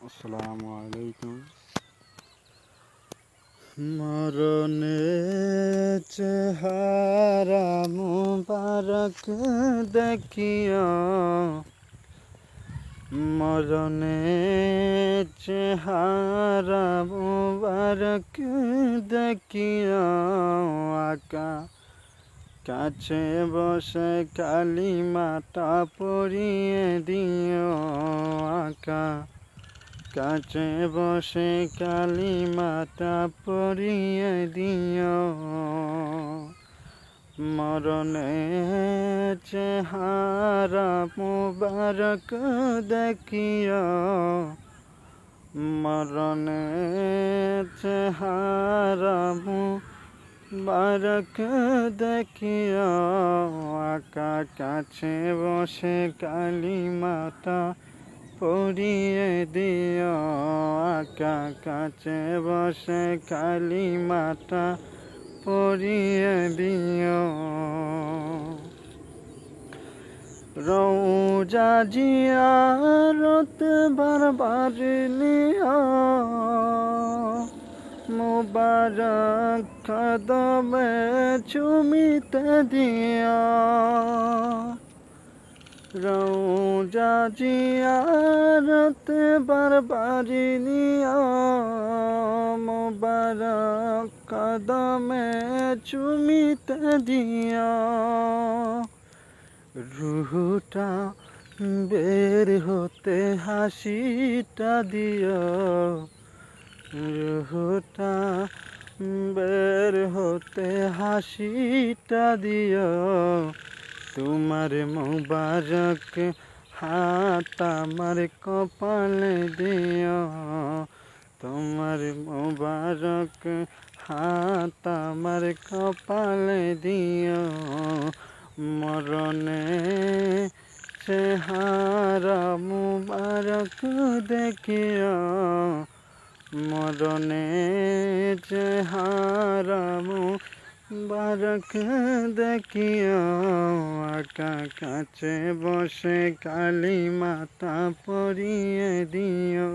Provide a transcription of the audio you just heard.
আসসালামু আলাইকুম। মরণের চেহারা মুবারক দেখিয়া, মরণের চেহারা মুবারক দেখিয়া, আকা কাছে বসে কালিমাটা পড়িয়ে দিও। আকা কাছে বসে কালিমাটা পড়িয়ে দিও। মরণের চেহারা মুবারক দেখিও, মরণের চেহারা মুবারক দেখিও। আকা কাছে বসে কালিমাটা পড়িয়ে দিও। আকা কাছে বসে কালিমাটা পড়িয়ে দিও। রওজা জিয়ারত বারবার নিও, মুবারক কদমে চুমিতে দিও। রওজা জিয়ারত বারবার নিও, মুবারক কদমে চুমিতে দিও। রুহটা বের হতে হাসিটা দিও, রুহটা বের হতে হাসিটা দিও। তোমার মুবারক হাত আমার কপালে দিও, তোমার মুবারক হাত আমার কপালে দিও। মরণের চেহারা মুবারক দেখিও, মরণের চেহারা মুবারক দেখিও। আকা কাছে বসে কালিমাটা পড়িয়ে দিও।